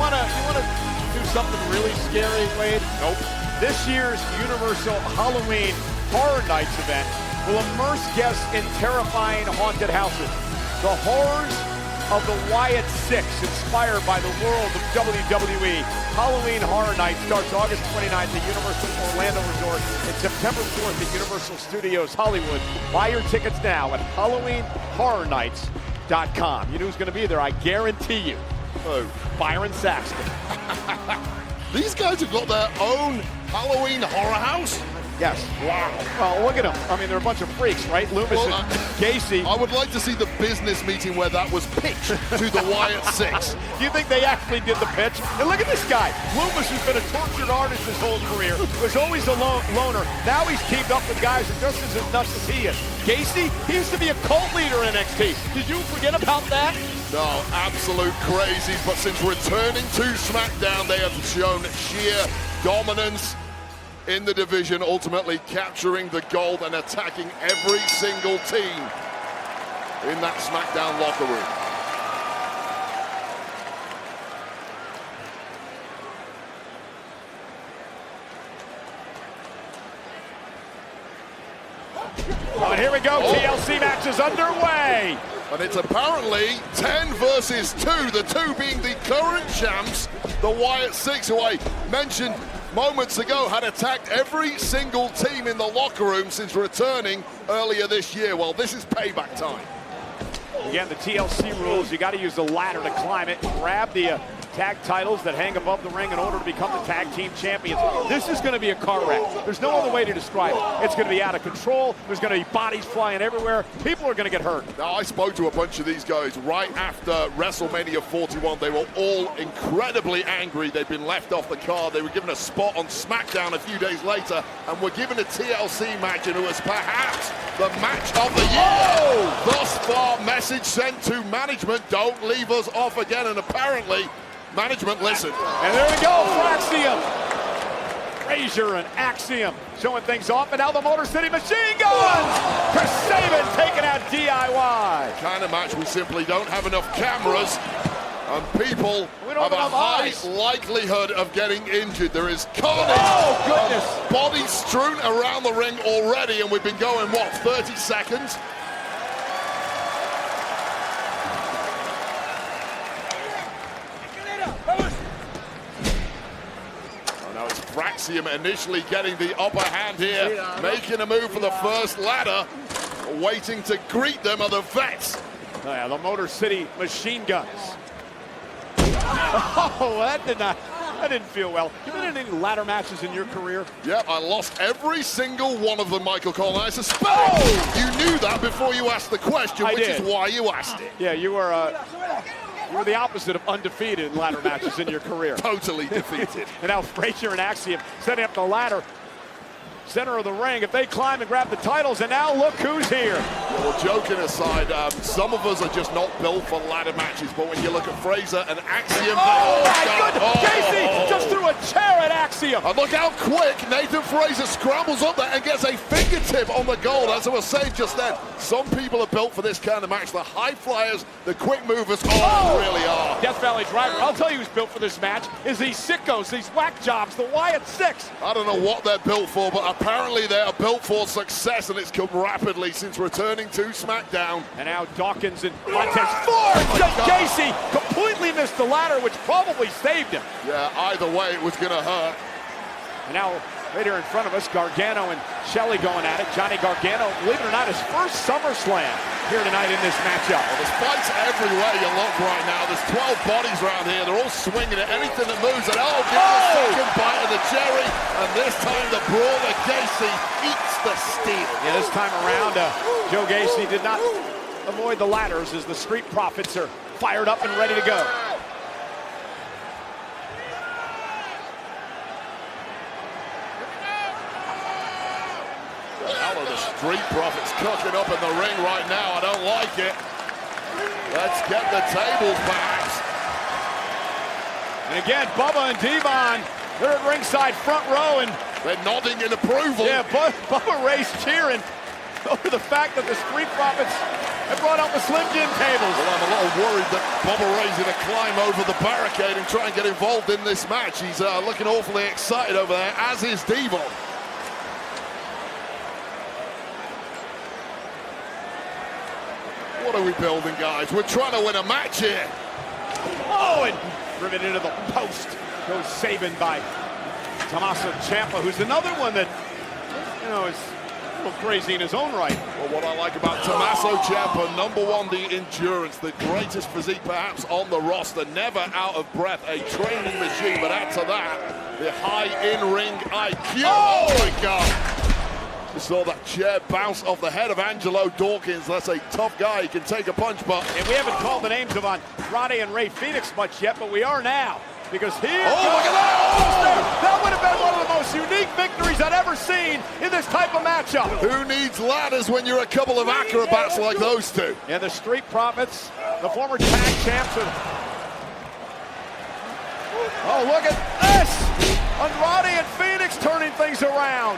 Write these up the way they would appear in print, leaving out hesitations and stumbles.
wanna do something really scary, Wade? Nope. This year's Universal Halloween Horror Nights event will immerse guests in terrifying haunted houses. The horrors of the Wyatt Six, inspired by the world of WWE. Halloween Horror Night starts August 29th at Universal Orlando Resort and September 4th at Universal Studios Hollywood. Buy your tickets now at HalloweenHorrorNights.com. You know who's going to be there, I guarantee you. Oh. Byron Saxton. These guys have got their own Halloween horror house? Yes. Wow. Well, look at them. I mean, they're a bunch of freaks, right? Loomis and Gacy. I would like to see the business meeting where that was pitched to the Wyatt Six. Do you think they actually did the pitch? And look at this guy. Loomis has been a tortured artist his whole career. Was always a loner. Now he's teamed up with guys who are just as nuts as he is. Gacy, he used to be a cult leader in NXT. Did you forget about that? No, absolute crazies. But since returning to SmackDown, they have shown sheer dominance in the division, ultimately capturing the gold and attacking every single team in that SmackDown locker room. And here we go, TLC match is underway. And it's apparently 10 versus 2, the two being the current champs, the Wyatt Six, who I mentioned moments ago had attacked every single team in the locker room since returning earlier this year. Well, this is payback time. Again, the TLC rules, you got to use the ladder to climb it, grab the tag titles that hang above the ring in order to become the tag team champions. This is going to be a car wreck. There's no other way to describe it. It's going to be out of control. There's going to be bodies flying everywhere. People are going to get hurt. Now, I spoke to a bunch of these guys right after WrestleMania 41. They were all incredibly angry. They'd been left off the card. They were given a spot on SmackDown a few days later and were given a TLC match, and it was perhaps the match of the year. Thus far, message sent to management, don't leave us off again, and apparently management listened. And there we go for Axiom. Frazier and Axiom showing things off, and now the Motor City Machine Guns. Chris Sabin taking out DIY. Kind of match we simply don't have enough cameras, and people have a high eyes. likelihood of getting injured. There is carnage. Oh, goodness. Bodies strewn around the ring already, and we've been going, what, 30 seconds? Axiom initially getting the upper hand here, making a move for the first ladder. Waiting to greet them are the vets. Oh, yeah, the Motor City Machine Guns. Oh, that didn't feel well. You been in any ladder matches in your career? Yep, I lost every single one of them, Michael Cole. And I suspect you knew that before you asked the question, which is why you asked it. Yeah, you were the opposite of undefeated in ladder matches in your career. Totally defeated. And now Frazier and Axiom setting up the ladder. Center of the ring, if they climb and grab the titles, and now look who's here. Well, joking aside, some of us are just not built for ladder matches, but when you look at Frazier and Axiom... Oh, my goodness! Gacy just threw a chair at Axiom. And look how quick Nathan Frazier scrambles up there and gets a fingertip on the goal. As I was saying just then, some people are built for this kind of match. The high flyers, the quick movers, they really are. Death Valley Driver, I'll tell you who's built for this match, is these sickos, these whack jobs, the Wyatt Six. I don't know what they're built for, but apparently they are built for success, and it's come rapidly since returning to SmackDown. And now Dawkins and Montez Ford. Gacy completely missed the ladder, which probably saved him. Yeah, either way, it was going to hurt. And now, right here in front of us, Gargano and Shelley going at it. Johnny Gargano, believe it or not, his first SummerSlam here tonight in this matchup. Well, there's fights everywhere you look right now. There's 12 bodies around here. They're all swinging at anything that moves. And a second bite of the cherry. And this time the brawler Gacy eats the steel. Yeah, this time around, Joe Gacy did not avoid the ladders as the Street Profits are fired up and ready to go. The Street Profits cooking up in the ring right now. I don't like it. Let's get the tables perhaps. And again, Bubba and Devon, they're at ringside front row, and they're nodding in approval. Yeah, Bubba Ray's cheering over the fact that the Street Profits They brought out the Slim Jim tables. Well, I'm a little worried that Bubba Ray's going to climb over the barricade and try and get involved in this match. He's looking awfully excited over there, as is Devon. What are we building, guys? We're trying to win a match here. Oh, and driven into the post. Goes Sabin by Tommaso Ciampa, who's another one that, you know, is a little crazy in his own right. Well, what I like about Tommaso Ciampa, #1, the endurance, the greatest physique perhaps on the roster, never out of breath, a training machine, but add to that, the high in-ring IQ. Oh my God! You saw that chair bounce off the head of Angelo Dawkins. That's a tough guy. He can take a punch, but... And we haven't called the names of Andrade and Rey Fenix much yet, but we are now. Because here... Oh, look at that! Oh! That would have been one of the most unique victories I've ever seen in this type of matchup. Who needs ladders when you're a couple of acrobats like those two? And the Street Profits, the former tag champs. Oh, look at this! Andrade and Fenix turning things around.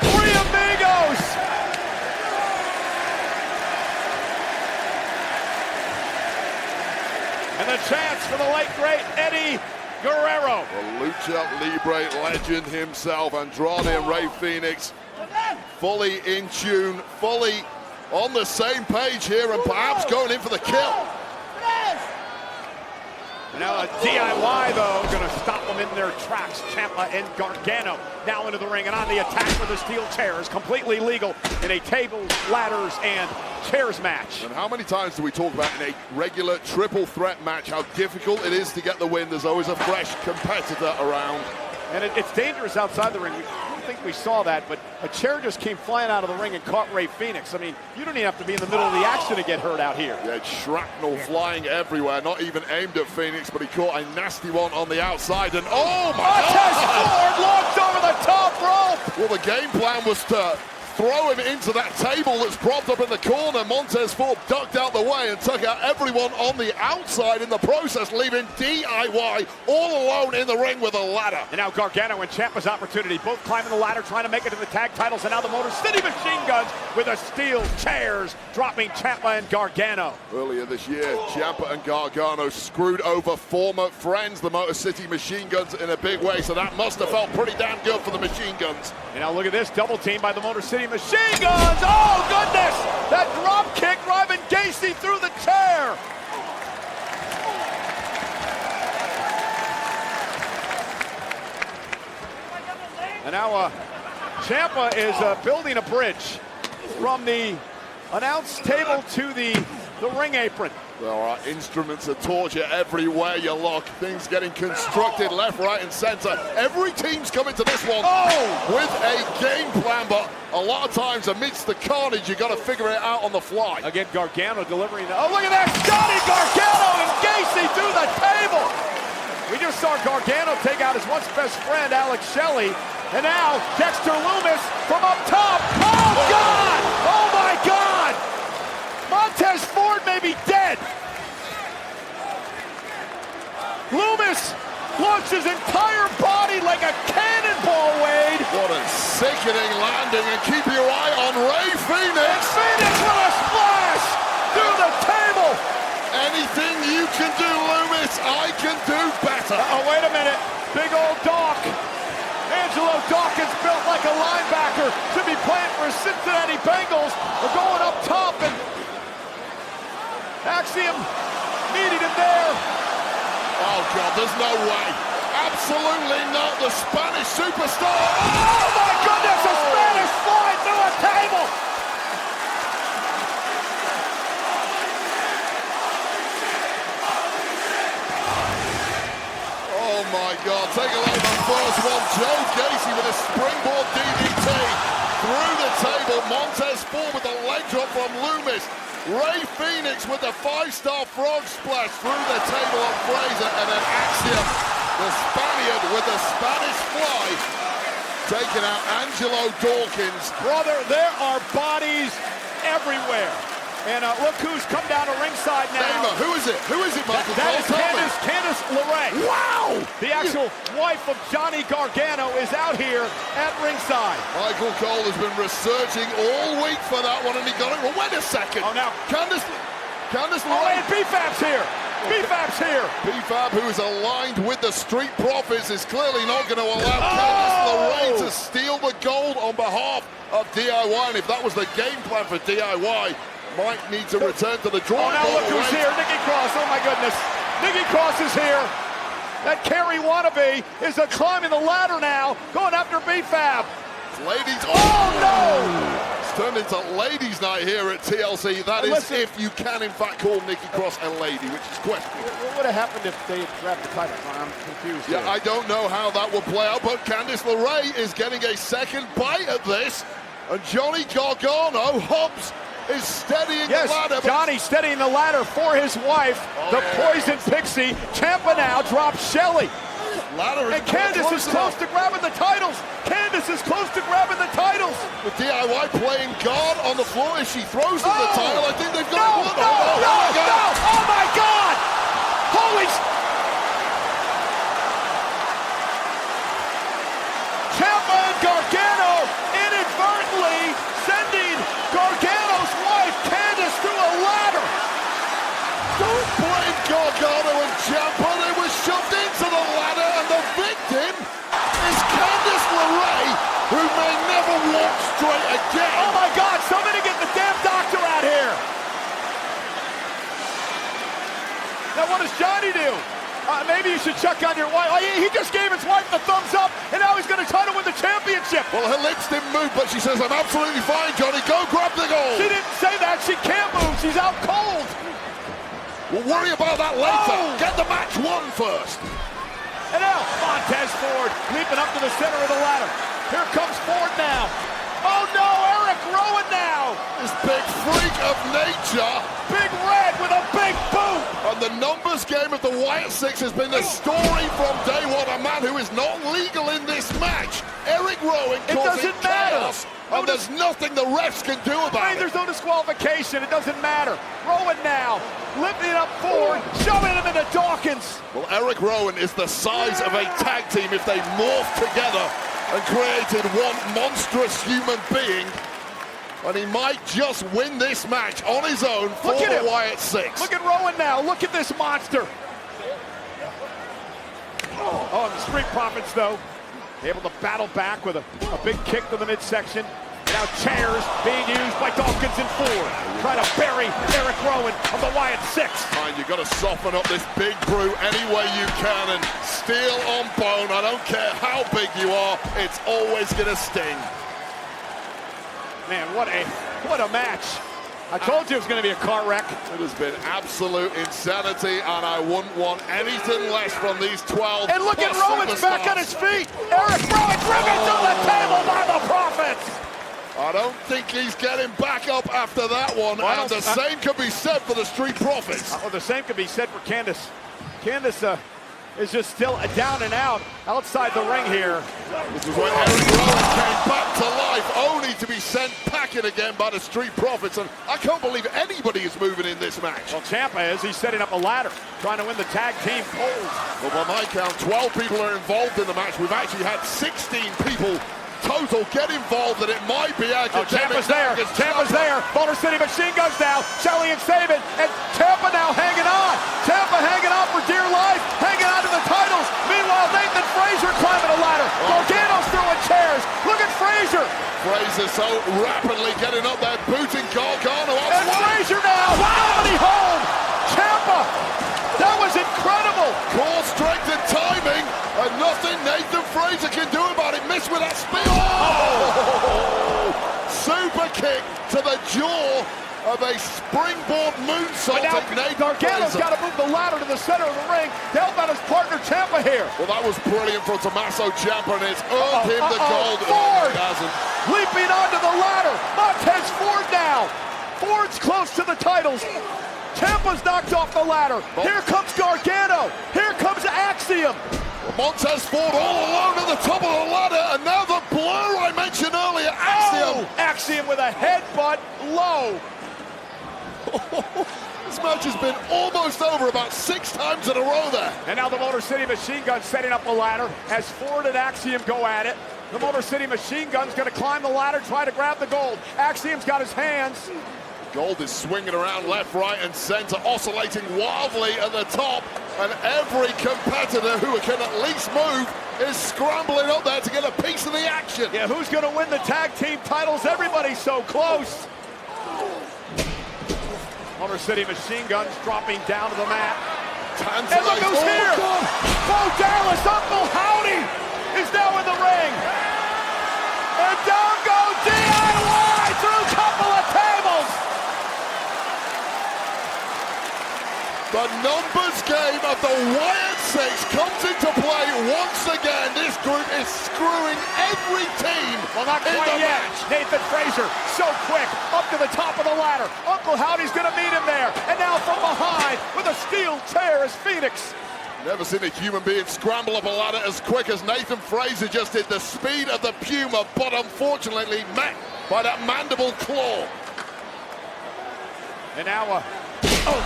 Three amigos! And the chance for the late, great Eddie Guerrero. The Lucha Libre legend himself, Andrade and Rey Fenix, fully in tune, fully on the same page here, and perhaps going in for the kill. Now a DIY, though, going to stop them in their tracks. Ciampa and Gargano now into the ring and on the attack for the steel chairs. Completely legal in a tables, ladders, and chairs match. And how many times do we talk about in a regular triple threat match how difficult it is to get the win? There's always a fresh competitor around. And it's dangerous outside the ring. I don't think we saw that, but a chair just came flying out of the ring and caught Rey Fenix. I mean, you don't even have to be in the middle of the action to get hurt out here. Yeah, shrapnel flying everywhere, not even aimed at Fenix, but he caught a nasty one on the outside, and oh my Montez God! Ford launched over the top rope! Well, the game plan was to throw him into that table that's propped up in the corner. Montez Ford ducked out the way and took out everyone on the outside in the process, leaving DIY all alone in the ring with a ladder. And now Gargano and Ciampa's opportunity, both climbing the ladder, trying to make it to the tag titles, and now the Motor City Machine Guns with the steel chairs, dropping Ciampa and Gargano. Earlier this year, Ciampa and Gargano screwed over former friends, the Motor City Machine Guns, in a big way, so that must have felt pretty damn good for the Machine Guns. And now look at this, double team by the Motor City Machine Guns. Oh, goodness! That drop kick driving Gacy through the chair. And now Ciampa is building a bridge from the announce table to the ring apron. There are instruments of torture everywhere you look. Things getting constructed left, right, and center. Every team's coming to this one with a game plan, but a lot of times amidst the carnage, you got to figure it out on the fly. Again, Gargano delivering. Oh, look at that! Scotty Gargano and Gacy through the table. We just saw Gargano take out his once best friend, Alex Shelley. And now Dexter Lumis from up top. Oh, God! Oh, my God! Montez Ford may be dead. Lumis launched his entire body like a cannonball, Wade. What a sickening landing, and keep your eye on Rey Fenix. And Fenix with a splash through the table. Anything you can do, Lumis, I can do better. Oh, wait a minute. Big old Doc. Angelo Dawkins, built like a linebacker, should be playing for his Cincinnati Bengals. We're going up top, and Axiom needed him there. Oh, God, there's no way. Absolutely not. The Spanish superstar. Oh, my goodness, a Spanish fly through a table. Oh, my God. Take a look at the first one. Joe Gacy with a springboard DDT through the table. Montez Ford with a leg drop from Lumis. Rey Fenix with the 5-star frog splash through the table on Fraser, and then Axiom, the Spaniard with the Spanish fly, taking out Angelo Dawkins. Brother, there are bodies everywhere. And look who's come down to ringside now. Who is it? Who is it, Michael? That is Candice LeRae. Wow! The actual wife of Johnny Gargano is out here at ringside. Michael Cole has been researching all week for that one, and he got it. Well, wait a second. Oh, now Candice Oh, LeRae. and B-Fab's here. B-Fab's here. B-Fab, who is aligned with the Street Profits, is clearly not going to allow Candice LeRae to steal the gold on behalf of DIY. And if that was the game plan for DIY, might need to return to the drawing board. Oh, now look who's here. Nikki Cross. Oh, my goodness. Nikki Cross is here. That Carrie wannabe is climbing the ladder now, going after B-Fab. Ladies. Oh, no! It's turned into ladies' night here at TLC. That is if you can, in fact, call Nikki Cross a lady, which is questionable. What would have happened if they had grabbed the title? I'm confused. Yeah, here. I don't know how that will play out, but Candice LeRae is getting a second bite at this. And Johnny Gargano, Hobbs, is steadying the ladder. Johnny steadying the ladder for his wife, the Poison Pixie. Ciampa now drops Shelly. Ladder and Candice is close to grabbing the titles. Candice is close to grabbing the titles. With DIY playing guard on the floor, if she throws them the title, I think they've got no, it. No! Oh my God! Holy! Ciampa and Gargano inadvertently sending Gargano's wife, Candice, through a ladder. Don't blame Gargano and Ciampa. They were shoved into the ladder, and the victim is Candice LeRae, who may never walk straight again. Oh my God, somebody get the damn doctor out here. Now what does Johnny do? Maybe you should check on your wife. He just gave his wife the thumbs up, and now he's going to try to win the championship. Well, her lips didn't move, but she says, I'm absolutely fine, Johnny. Go grab the gold. She didn't say that. She can't move. She's out cold. We'll worry about that later. Get the match won first. And now Montez Ford leaping up to the center of the ladder. Here comes Ford now. Oh no, Eric Rowan now. This big freak of nature. Big Red with a big boot. And the numbers game of the Wyatt Six has been the story from day one. A man who is not legal in this match. Eric Rowan causing chaos. And there's nothing the refs can do about it. There's no disqualification. It doesn't matter. Rowan now lifting up Ford, shoving him into Dawkins. Well, Eric Rowan is the size of a tag team if they morph together and created one monstrous human being. And he might just win this match on his own for the Wyatt Six. Look at Rowan now. Look at this monster. Oh, and the Street Profits, though, able to battle back with a big kick to the midsection. Now chairs being used by Dawkins and Ford. Trying to bury Eric Rowan of the Wyatt Six. Fine, you've got to soften up this big brute any way you can and steel on bone. I don't care how big you are, it's always going to sting. Man, what a match. I told you it was going to be a car wreck. It has been absolute insanity, and I wouldn't want anything less from these 12. And look at Rowan's back on his feet. Eric Rowan driven to the table by the Profits. I don't think he's getting back up after that one, and the same could be said for the Street Profits. The same could be said for Candice. Candice is just still down and out outside the ring here. This is when Eric Rowan came back to life, only to be sent packing again by the Street Profits, and I can't believe anybody is moving in this match. Well, Ciampa is. He's setting up a ladder, trying to win the tag team polls. Well, by my count, 12 people are involved in the match. We've actually had 16 people total get involved, and it might be academic. Ciampa's there. Ciampa's there. Motor City Machine Guns now. Shelly and Sabin, and Ciampa now hanging on. Ciampa hanging on for dear life, hanging on to the titles. Meanwhile, Nathan Frazer climbing a ladder. Gargano's throwing chairs. Look at Frazer. Frazer so rapidly getting up there, booting Gargano off. And Frazer now. Nobody home. Ciampa. That was incredible. Core strength and timing, and nothing Nathan Frazer can do about it. Missed with that spear. Oh! Super kick to the jaw of a springboard moonsault of Nathan Gargano's got to move the ladder to the center of the ring to help out his partner Ciampa here. Well, that was brilliant from Tommaso Ciampa, and it's earned him the gold. Ford hasn't. Leaping onto the ladder. Montez Ford now. Ford's close to the titles. Ciampa's knocked off the ladder. Here comes Gargano. Here comes Axiom. Montez Ford all alone at the top of the ladder, and now the blur I mentioned earlier, Axiom. Axiom with a headbutt low. This match has been almost over about 6 times in a row there. And now the Motor City Machine Gun setting up a ladder as Ford and Axiom go at it. The Motor City Machine Gun's going to climb the ladder, try to grab the gold. Axiom's got his hands. Gold is swinging around left, right, and center, oscillating wildly at the top. And every competitor who can at least move is scrambling up there to get a piece of the action. Yeah, who's going to win the tag team titles? Everybody's so close. Motor City Machine Guns dropping down to the mat. And look who's here! Bo Dallas, Uncle Howdy is now in the ring. And down goes DIY through a couple of tables. The numbers game of the Wyatt Six comes into play once again. This group is screwing every team. Well, not quite yet. Nathan Frazer, so quick, up to the top of the ladder. Uncle Howdy's going to meet him there. And now from behind with a steel chair is Phoenix. Never seen a human being scramble up a ladder as quick as Nathan Frazer just did. The speed of the Puma, but unfortunately met by that mandible claw. And now,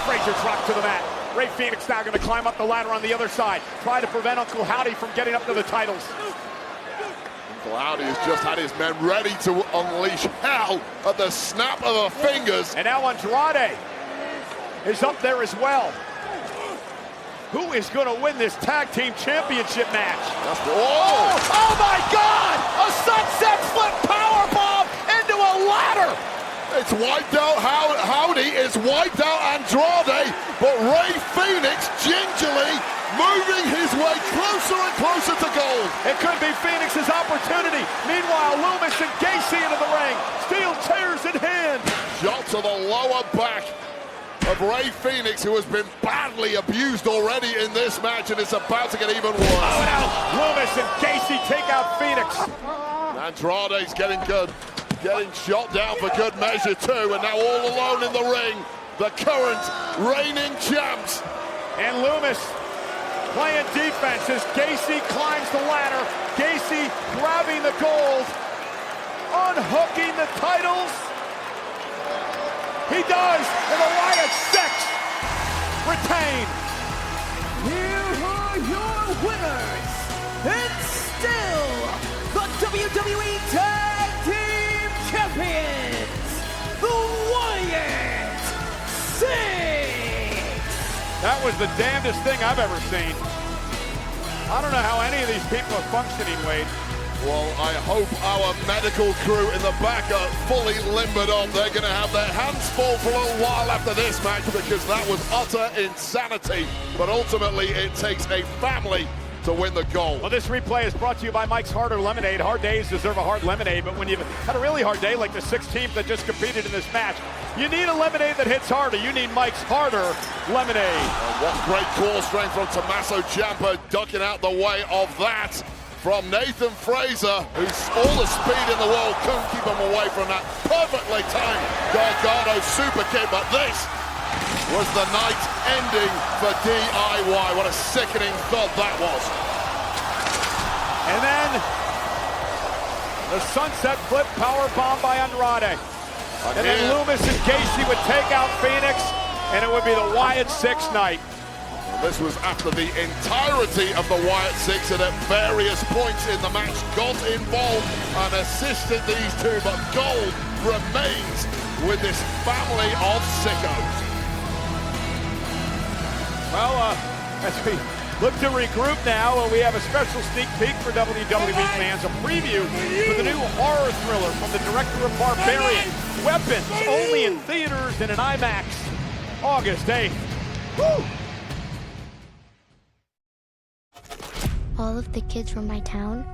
Frazer dropped to the mat. Ray Phoenix now going to climb up the ladder on the other side. Try to prevent Uncle Howdy from getting up to the titles. Uncle Howdy has just had his men ready to unleash hell at the snap of the fingers. And now Andrade is up there as well. Who is going to win this tag team championship match? Oh my God! A sunset flip powerbomb into a ladder! It's wiped out Howdy, it's wiped out Andrade, but Ray Phoenix gingerly moving his way closer and closer to gold. It could be Phoenix's opportunity. Meanwhile, Loomis and Gacy into the ring. Steel chairs in hand. Shot to the lower back of Ray Phoenix, who has been badly abused already in this match, and it's about to get even worse. Oh, now Loomis and Gacy take out Phoenix. Andrade's getting good. Getting shot down for good measure too, and now all alone in the ring, the current reigning champs. And Loomis playing defense as Gacy climbs the ladder. Gacy grabbing the gold, unhooking the titles. He does, and the Wyatt Six retain. Here are your winners, and still the WWE Tag Team Champions, the Wyatt Six. That was the damnedest thing I've ever seen. I don't know how any of these people are functioning, Wade. Well, I hope our medical crew in the back are fully limbered up. They're going to have their hands full for a little while after this match, because that was utter insanity. But ultimately, it takes a family to win the gold. Well, this replay is brought to you by Mike's Harder Lemonade. Hard days deserve a hard lemonade, but when you've had a really hard day like the 6 teams that just competed in this match, you need a lemonade that hits harder. You need Mike's Harder Lemonade. What great core strength from Tommaso Ciampa, ducking out the way of that from Nathan Frazer, who's all the speed in the world, couldn't keep him away from that perfectly timed Gargano super kick, but this was the night ending for DIY. What a sickening thud that was. And then the sunset flip power bomb by Andrade. And then Loomis and Gacy would take out Phoenix, and it would be the Wyatt Six night. This was after the entirety of the Wyatt Six, and at various points in the match got involved and assisted these two, but gold remains with this family of sickos. Well, As we look to regroup now, we have a special sneak peek for WWE fans, a preview for the new horror thriller from the director of Barbarian, Weapons, only in theaters and in IMAX, August 8th. Woo! All of the kids from my town